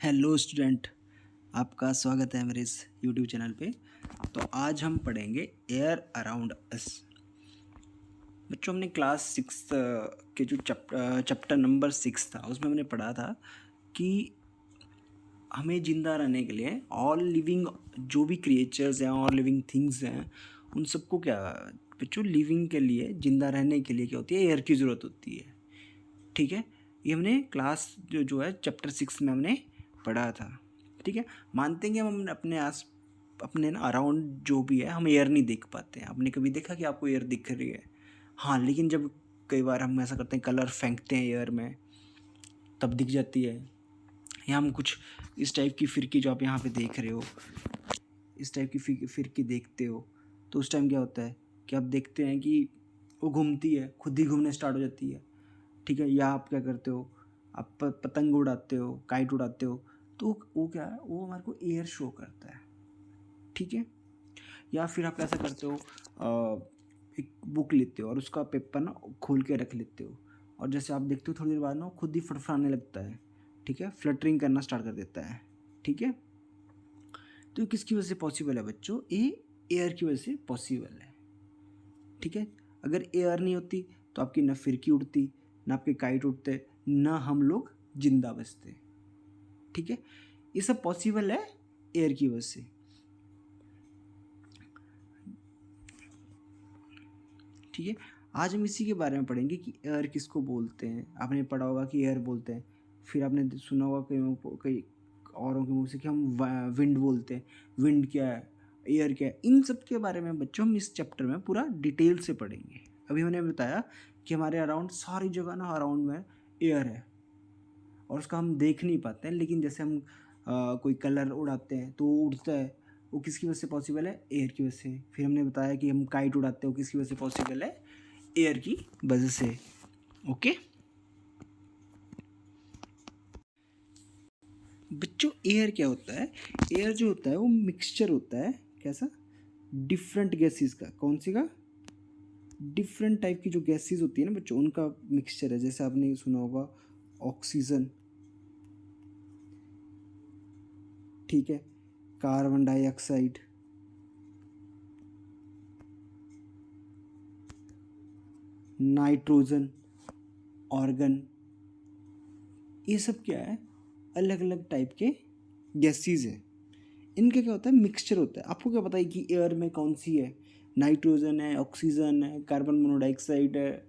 Hello student, आपका स्वागत है मेरे इस यूट्यूब चैनल पे। तो आज हम पढ़ेंगे एयर अराउंड अस। बच्चों, हमने क्लास 6 के जो चैप्टर नंबर 6 था उसमें हमने पढ़ा था कि हमें ज़िंदा रहने के लिए ऑल लिविंग जो भी क्रिएचर्स हैं, ऑल लिविंग थिंग्स हैं, उन सबको क्या बच्चों लिविंग के लिए, ज़िंदा रहने के लिए क्या होती है, एयर की ज़रूरत होती है। ठीक है, ये हमने क्लास जो है चैप्टर 6 में हमने पढ़ा था। ठीक है, मानते हैं कि हम अपने ना अराउंड जो भी है हम एयर नहीं देख पाते हैं। आपने कभी देखा कि आपको एयर दिख रही है? हाँ, लेकिन जब कई बार हम ऐसा करते हैं, कलर फेंकते हैं एयर में, तब दिख जाती है। या हम कुछ इस टाइप की फिरकी जो आप यहाँ पे देख रहे हो, इस टाइप की फिरकी देखते हो, तो उस टाइम क्या होता है कि आप देखते हैं कि वो घूमती है, खुद ही घूमने स्टार्ट हो जाती है। ठीक है, या आप क्या करते हो, आप पतंग उड़ाते हो, काइट उड़ाते हो, तो वो क्या है, वो हमारे को एयर शो करता है। ठीक है, या फिर आप ऐसा करते हो, एक बुक लेते हो और उसका पेपर ना खोल के रख लेते हो, और जैसे आप देखते हो थोड़ी देर बाद ना खुद ही फड़फड़ाने लगता है। ठीक है, फ्लटरिंग करना स्टार्ट कर देता है। ठीक है, तो ये किसकी वजह से पॉसिबल है बच्चों? ये एयर की वजह से पॉसिबल है। ठीक है, अगर एयर नहीं होती तो आपकी ना फिरकी उड़ती, ना आपके काइट उड़ते, ना हम लोग जिंदा बचते। ठीक है, ये सब पॉसिबल है एयर की वजह से। ठीक है, आज हम इसी के बारे में पढ़ेंगे कि एयर किसको बोलते हैं। आपने पढ़ा होगा कि एयर बोलते हैं, फिर आपने सुना होगा कई औरों के मुंह से कि हम विंड बोलते हैं। विंड क्या है, एयर क्या है, इन सब के बारे में बच्चों हम इस चैप्टर में पूरा डिटेल से पढ़ेंगे। अभी मैंने बताया कि हमारे अराउंड सारी जगह ना अराउंड में एयर है, और उसका हम देख नहीं पाते हैं, लेकिन जैसे हम कोई कलर उड़ाते हैं तो वो उड़ता है, वो किसकी वजह से पॉसिबल है? एयर की वजह से। फिर हमने बताया कि हम काइट उड़ाते हैं, वो किसकी वजह से पॉसिबल है? एयर की वजह से। ओके बच्चों, एयर क्या होता है? एयर जो होता है वो मिक्सचर होता है, कैसा? डिफरेंट गैसेस का। कौन सी का? डिफरेंट टाइप की जो गैसेस होती है ना बच्चों, उनका मिक्सचर है। जैसे आपने सुना होगा ऑक्सीजन, ठीक है, कार्बन डाइऑक्साइड, नाइट्रोजन, ऑर्गन, ये सब क्या है? अलग अलग टाइप के गैसेस हैं। इनका क्या होता है? मिक्सचर होता है। आपको क्या पता है कि एयर में कौन सी है? नाइट्रोजन है, ऑक्सीजन है, कार्बन मोनोडाइऑक्साइड है,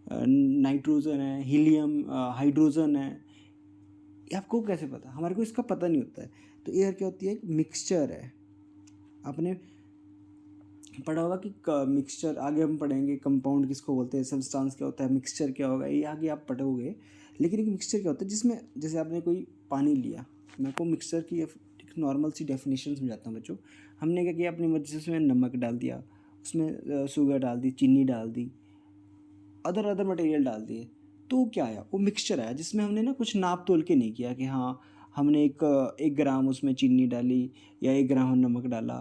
नाइट्रोजन है, हीलियम, हाइड्रोजन है। ये आपको कैसे पता? हमारे को इसका पता नहीं होता है। तो एयर क्या होती है? एक मिक्सचर है। आपने पढ़ा होगा कि मिक्सचर, आगे हम पढ़ेंगे कंपाउंड किसको बोलते हैं, सब्सटेंस क्या होता है, मिक्सचर क्या होगा, ये आगे आप पढ़ोगे। लेकिन एक मिक्सचर क्या होता है जिसमें, जैसे आपने कोई पानी लिया, मैं को मिक्सचर की एक नॉर्मल सी डेफिनेशन समझाता हूँ बच्चों। हमने क्या किया, अपनी मर्जी से उसमें नमक डाल दिया, उसमें शुगर डाल दी, चीनी डाल दी, अदर अदर मटेरियल डाल दिए, तो क्या आया? वो मिक्सचर आया जिसमें हमने ना कुछ नाप तोल के नहीं किया कि हाँ हमने एक ग्राम उसमें चीनी डाली या 1 ग्राम नमक डाला।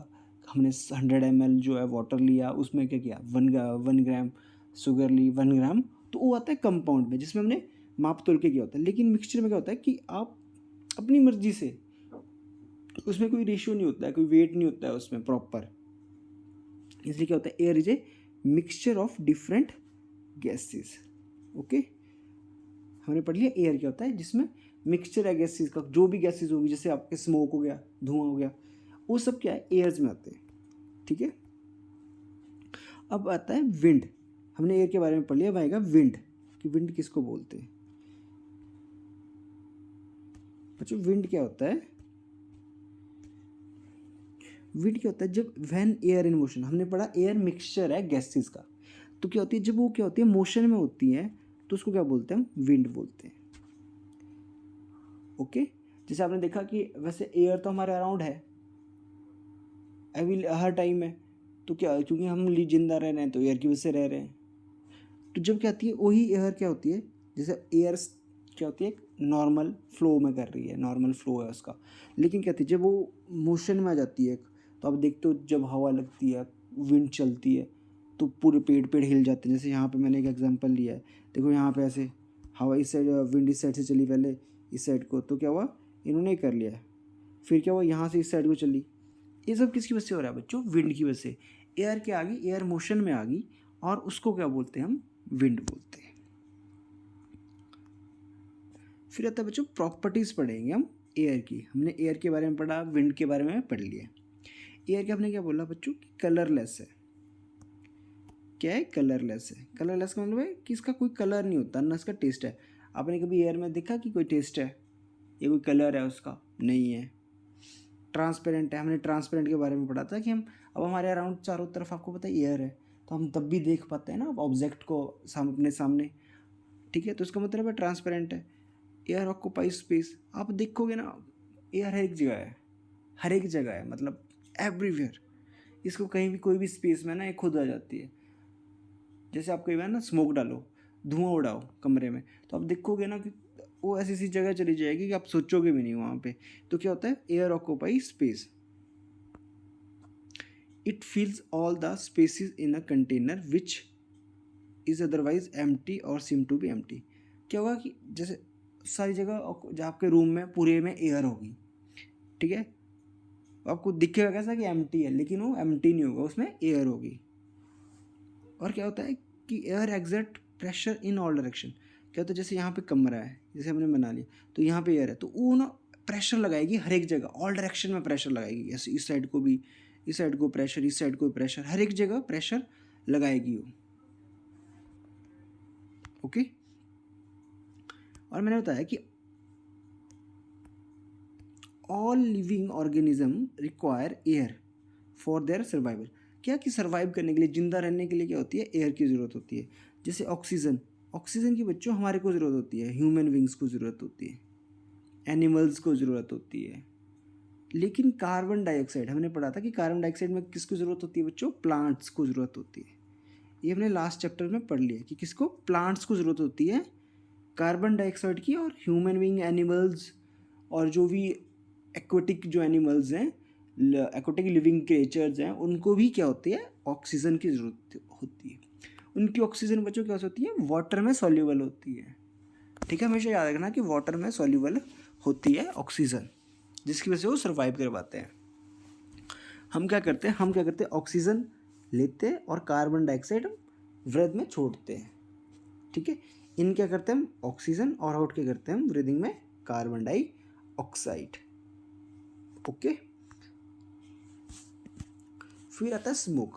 हमने 100 ml जो है वाटर लिया, उसमें क्या किया, 1 ग्राम शुगर ली, 1 ग्राम, तो वो आता है कंपाउंड में, जिसमें हमने माप तोल के किया होता है। लेकिन मिक्सचर में क्या होता है कि आप अपनी मर्जी से, उसमें कोई रेशियो नहीं होता है, कोई वेट नहीं होता है उसमें प्रॉपर। इसलिए क्या होता है, air is a mixture of different gases. Okay, हमने पढ़ लिया एयर क्या होता है, जिसमें मिक्सचर है गैसेस का। जो भी गैसेस होगी, जैसे आपके स्मोक हो गया, धुआं हो गया, वो सब क्या है, एयर्स में आते हैं। ठीक है, अब आता है विंड। हमने एयर के बारे में पढ़ लिया, अब आएगा विंड, कि विंड किसको बोलते हैं। बच्चों, विंड क्या होता है? विंड क्या होता है? जब व्हेन एयर इन मोशन, हमने पढ़ा एयर मिक्सचर है गैसेस का, तो क्या होती है, जब वो क्या होती है, मोशन में होती है, तो उसको क्या बोलते हैं? हम विंड बोलते हैं। ओके, जैसे आपने देखा कि वैसे एयर तो हमारे अराउंड है, अभी हर टाइम है, तो क्या, क्योंकि हम जिंदा रह रहे हैं तो एयर की वजह से रह रहे हैं। तो जब क्या आती है वही एयर क्या होती है, जैसे एयर क्या होती है, नॉर्मल फ्लो में कर रही है, नॉर्मल फ्लो है उसका। लेकिन क्या होती है, जब वो मोशन में आ जाती है, तो आप देखते हो जब हवा लगती है, विंड चलती है, तो पूरे पेड़ पेड़ हिल जाते हैं। जैसे यहाँ पे मैंने एक एग्जांपल लिया है, देखो यहाँ पे ऐसे हवा इस साइड, विंड इस साइड से चली पहले इस साइड को, तो क्या हुआ, इन्होंने कर लिया है, फिर क्या हुआ, यहाँ से इस साइड को चली। ये सब किसकी वजह से हो रहा है बच्चों? विंड की वजह से। एयर क्या आ गई, एयर मोशन में आ गई, और उसको क्या बोलते हैं हम? विंड बोलते हैं। फिर आता है बच्चों प्रॉपर्टीज़ पढ़ेंगे हम एयर की। हमने एयर के बारे में पढ़ा, विंड के बारे में पढ़ लिया। एयर के हमने क्या बोला बच्चों कि कलरलेस है। क्या है? कलरलेस है। कलरलेस का मतलब है कि इसका कोई कलर नहीं होता, ना इसका टेस्ट है। आपने कभी एयर में देखा कि कोई टेस्ट है या कोई कलर है उसका? नहीं है। ट्रांसपेरेंट है। हमने ट्रांसपेरेंट के बारे में पढ़ा था कि हम अब हमारे अराउंड चारों तरफ आपको पता है एयर है, तो हम तब भी देख पाते हैं ना ऑब्जेक्ट को अपने सामने। ठीक है, तो इसका मतलब है ट्रांसपेरेंट है। Air occupy space. आप देखोगे ना, एयर हर एक जगह है, हर एक जगह है, मतलब एवरीवेयर। इसको कहीं भी कोई भी स्पेस में ना ये खुद आ जाती है। जैसे आप कई बार ना स्मोक डालो, धुआं उड़ाओ कमरे में, तो आप देखोगे ना कि वो ऐसी ऐसी जगह चली जाएगी कि आप सोचोगे भी नहीं वहाँ पे। तो क्या होता है? Air occupy space. It fills all the spaces in a container which is otherwise empty और सीम टू बी एम्प्टी। क्या होगा कि जैसे सारी जगह जहाँ आपके रूम में पूरे में एयर होगी, ठीक है, आपको दिखेगा कैसा कि एम्प्टी है, लेकिन वो एम्प्टी नहीं होगा, उसमें एयर होगी। और क्या होता है कि air exert pressure in all direction. क्या होता है, जैसे यहाँ पे कमरा है, जैसे हमने बना लिया, तो यहाँ पे एयर है, तो वो ना प्रेशर लगाएगी हर एक जगह, ऑल डायरेक्शन में प्रेशर लगाएगी। ऐसे इस साइड को भी, इस साइड को प्रेशर, इस साइड को प्रेशर, हर एक जगह प्रेशर लगाएगी वो। ओके। और मैंने बताया कि all living organism require air for their survival. क्या कि सर्वाइव करने के लिए, जिंदा रहने के लिए क्या होती है? एयर की ज़रूरत होती है। जैसे ऑक्सीजन, ऑक्सीजन की बच्चों हमारे को ज़रूरत होती है, ह्यूमन बींग्स को ज़रूरत होती है, एनिमल्स को ज़रूरत होती है। लेकिन कार्बन डाइऑक्साइड, हमने पढ़ा था कि कार्बन डाइऑक्साइड में किसको ज़रूरत होती है बच्चों? प्लांट्स को ज़रूरत होती है। ये हमने लास्ट चैप्टर में पढ़ लिया कि किसको? प्लांट्स को ज़रूरत होती है कार्बन डाइऑक्साइड की, और ह्यूमन बींग, एनिमल्स, और जो भी एक्वेटिक जो एनिमल्स हैं, एक्वेटिक लिविंग क्रिएचर्स हैं, उनको भी क्या होती है? ऑक्सीजन की ज़रूरत होती है। उनकी ऑक्सीजन बच्चों क्या होती है? वाटर में सॉल्यूबल होती है। ठीक है, हमेशा याद रखना कि वाटर में सॉल्यूबल होती है ऑक्सीजन, जिसकी वजह से वो सर्वाइव कर पाते हैं। हम क्या करते हैं? ऑक्सीजन लेते हैं और कार्बन डाइऑक्साइड ब्रेथ में छोड़ते हैं। ठीक है, इन क्या करते हैं हम? ऑक्सीजन, और आउट क्या करते हैं हम? ब्रीदिंग में कार्बन डाइऑक्साइड। ओके। फिर आता है स्मोक।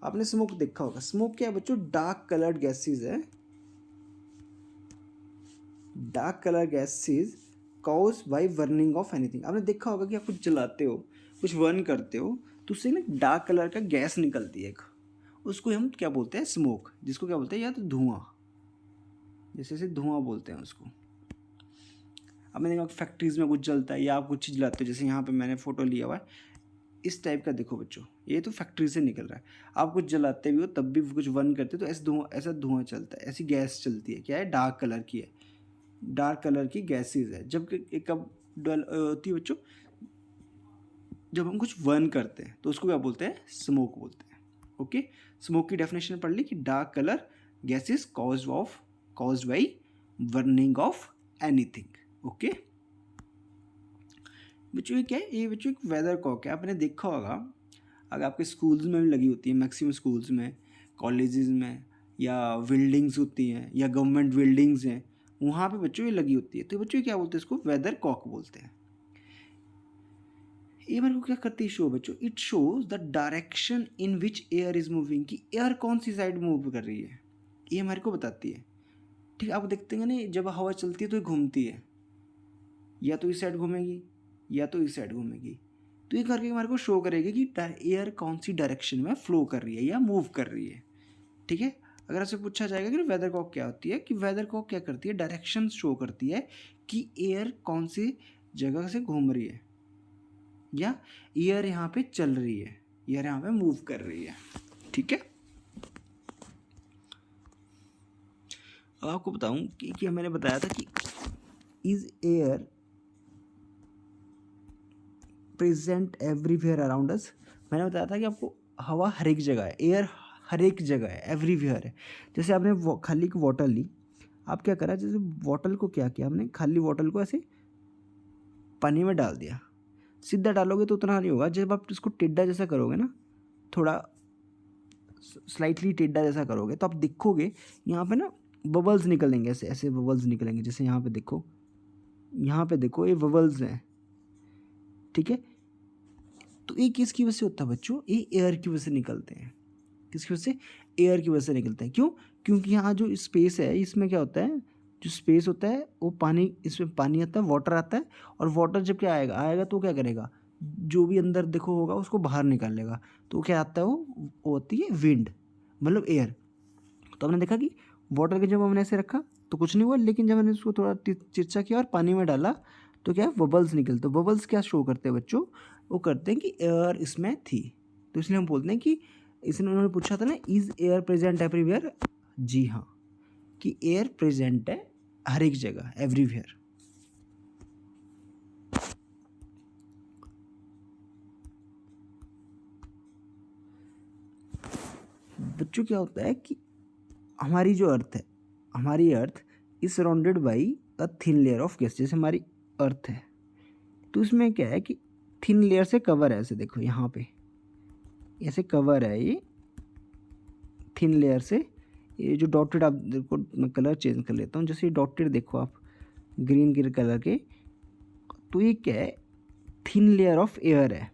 आपने स्मोक देखा होगा। स्मोक क्या है बच्चों? डार्क कलर्ड गैसेज है। Dark colour gases cause by burning of anything. आपने देखा होगा कि आप कुछ जलाते हो, कुछ बर्न करते हो, तो उससे ना डार्क कलर का गैस निकलती है एक, उसको हम क्या बोलते हैं? स्मोक। जिसको क्या बोलते हैं? या तो धुआं, जैसे धुआं बोलते हैं उसको। अब मैंने देखा फैक्ट्रीज में कुछ जलता है, या आप कुछ चीज़ जलाते हो, जैसे यहाँ पे मैंने फ़ोटो लिया हुआ है, इस टाइप का देखो बच्चों, ये तो फैक्ट्री से निकल रहा है। आप कुछ जलाते भी हो, तब भी कुछ बर्न करते हो, तो ऐसा धुआं चलता है, ऐसी गैस चलती है। क्या है? डार्क कलर की है, डार्क कलर की गैसेज है। जब एक कब होती है बच्चों? जब हम कुछ बर्न करते हैं, तो उसको क्या बोलते हैं? स्मोक बोलते हैं। ओके, स्मोक की डेफिनेशन पढ़ ली कि dark colour gases caused by burning of anything. Okay बच्चों, ये क्या है? ये बच्चों एक वेदर कॉक है। आपने देखा होगा, अगर आपके स्कूल्स में भी लगी होती है, मैक्सिमम स्कूल्स में, कॉलेजेस में, या बिल्डिंग्स होती हैं, या गवर्नमेंट बिल्डिंग्स हैं, वहाँ पे बच्चों ये लगी होती है। तो बच्चों क्या बोलते हैं? इसको वेदर कॉक बोलते हैं। ये मेरे को क्या करती है शो बच्चों? It shows the direction in which air is moving, कि एयर कौन सी साइड मूव कर रही है, ये हमारे को बताती है। ठीक, आप देखते हैं ना, जब हवा चलती है तो ये घूमती है, या तो इस साइड घूमेगी या तो इस साइड घूमेगी। तो ये करके हमारे को शो करेगी कि एयर कौन सी डायरेक्शन में फ्लो कर रही है या मूव कर रही है। ठीक है, अगर आपसे पूछा जाएगा कि वेदर कॉक क्या होती है, कि वेदर कॉक क्या करती है? डायरेक्शन शो करती है कि एयर कौन सी जगह से घूम रही है, या एयर यहाँ पे चल रही है, एयर यहाँ पे मूव कर रही है। ठीक है, अब आपको बताऊं कि मैंने बताया था कि is air present everywhere around us. मैंने बताया था कि आपको हवा हर एक जगह है, एयर हर एक जगह है, एवरीवेयर है। जैसे आपने खाली एक बॉटल ली, आप क्या करा? जैसे बॉटल को क्या किया हमने? खाली बॉटल को ऐसे पानी में डाल दिया, सीधा डालोगे तो उतना नहीं होगा। जब आप इसको टेढ़ा जैसा करोगे ना, थोड़ा स्लाइटली टेढ़ा जैसा करोगे, तो आप देखोगे यहाँ पे ना बबल्स निकलेंगे, ऐसे ऐसे बबल्स निकलेंगे। जैसे यहाँ पे देखो, यहाँ पे देखो, ये बबल्स हैं, ठीक है। तो ये किसकी वजह से होता है बच्चों? ये एयर की वजह से निकलते हैं। किसकी वजह से? एयर की वजह से निकलते हैं। क्यों? क्योंकि यहाँ जो स्पेस है, इसमें क्या होता है, जो स्पेस होता है वो पानी, इसमें पानी आता है, वाटर आता है, और वाटर जब क्या आएगा तो क्या करेगा, जो भी अंदर देखो होगा उसको बाहर निकाल लेगा। तो क्या आता है, वो होती है विंड, मतलब एयर। तो हमने देखा कि वाटर के जब हमने ऐसे रखा तो कुछ नहीं हुआ, लेकिन जब हमने उसको थोड़ा चिरचा किया और पानी में डाला तो क्या है, बबल्स निकलते। तो बबल्स क्या शो करते हैं बच्चों? वो करते हैं कि एयर इसमें थी। तो इसलिए हम बोलते हैं कि इसने, उन्होंने पूछा था ना, इज एयर प्रेजेंट एवरीवेयर? जी हाँ, कि एयर प्रेजेंट है हर एक जगह, एवरीवेयर। बच्चों क्या होता है कि हमारी जो अर्थ है, हमारी अर्थ is surrounded by a thin layer of gas. जैसे हमारी अर्थ है तो इसमें क्या है कि थिन लेयर से कवर है, ऐसे देखो यहाँ पे ऐसे कवर है ये थिन लेयर से। ये जो डॉटेड, आप देखो मैं कलर चेंज कर लेता हूँ, जैसे ये डॉटेड देखो आप ग्रीन ग्रीन कलर के, तो ये क्या है, थिन लेयर ऑफ एयर है।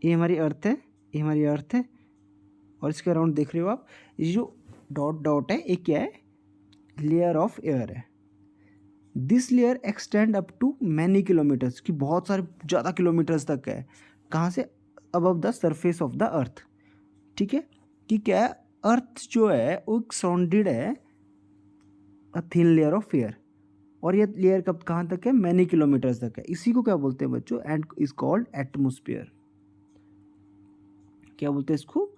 ये हमारी अर्थ है, ये हमारी अर्थ है, और इसके अराउंड देख रहे हो आप, ये जो डॉट डॉट है ये क्या है, लेयर ऑफ एयर है। This layer extend up to many kilometres, की बहुत सारे ज़्यादा किलोमीटर्स तक है। कहाँ से? Above the surface of the earth, ठीक है। कि क्या है, अर्थ जो है वो सराउंडेड है अ थिन लेयर ऑफ एयर, और ये लेयर कब कहाँ तक है, मैनी किलोमीटर्स तक है। इसी को क्या बोलते हैं बच्चों? And is called atmosphere. क्या बोलते हैं इसको?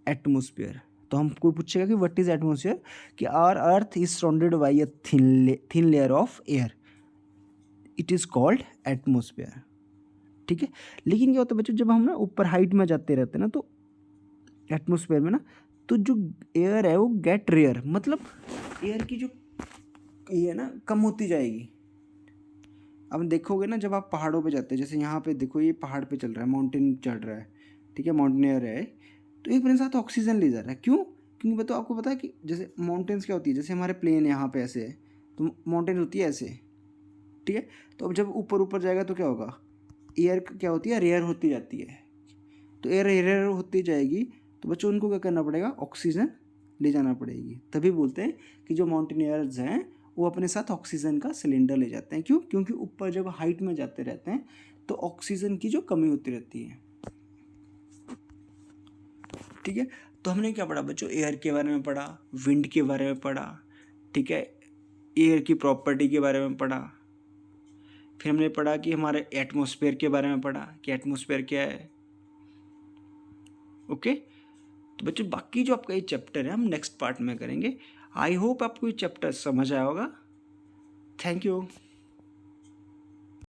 एटमोस्फियर। तो हम कोई पूछेगा कि व्हाट इज एटमोस्फियर, कि our earth is surrounded by a thin layer of air, it is called atmosphere, ठीक है। लेकिन क्या होता है बच्चों, जब हम ना ऊपर हाइट में जाते रहते हैं ना, तो एटमोस्फेयर में ना, तो जो एयर है वो गेट रेयर, मतलब एयर की जो ये है ना कम होती जाएगी। अब देखोगे ना, जब आप पहाड़ों पे जाते हैं, जैसे यहाँ पे देखो ये पहाड़ पे चल रहा है, माउंटेन चढ़ रहा है, ठीक है, माउंटेनियर है, तो एक अपने साथ ऑक्सीजन ले जा रहा है। क्यों? क्योंकि बताओ, आपको पता है कि जैसे माउंटेन्स क्या होती है, जैसे हमारे प्लेन यहाँ पे ऐसे है, तो माउंटेन होती है ऐसे, ठीक है। तो अब जब ऊपर ऊपर जाएगा तो क्या होगा, एयर क्या होती है, रेयर होती जाती है। तो एयर रेयर होती जाएगी, तो बच्चों उनको क्या करना पड़ेगा, ऑक्सीजन ले जाना पड़ेगी। तभी बोलते हैं कि जो माउंटेनियर्स हैं वो अपने साथ ऑक्सीजन का सिलेंडर ले जाते हैं। क्यों? क्योंकि ऊपर जब हाइट में जाते रहते हैं तो ऑक्सीजन की जो कमी होती रहती है, ठीक है। तो हमने क्या पढ़ा बच्चों, एयर के बारे में पढ़ा, विंड के बारे में पढ़ा, ठीक है, एयर की प्रॉपर्टी के बारे में पढ़ा, फिर हमने पढ़ा कि हमारे एटमॉस्फेयर के बारे में पढ़ा कि एटमॉस्फेयर क्या है, ओके। तो बच्चों बाकी जो आपका ये चैप्टर है हम नेक्स्ट पार्ट में करेंगे। आई होप आपको ये चैप्टर समझ आया होगा। Thank you.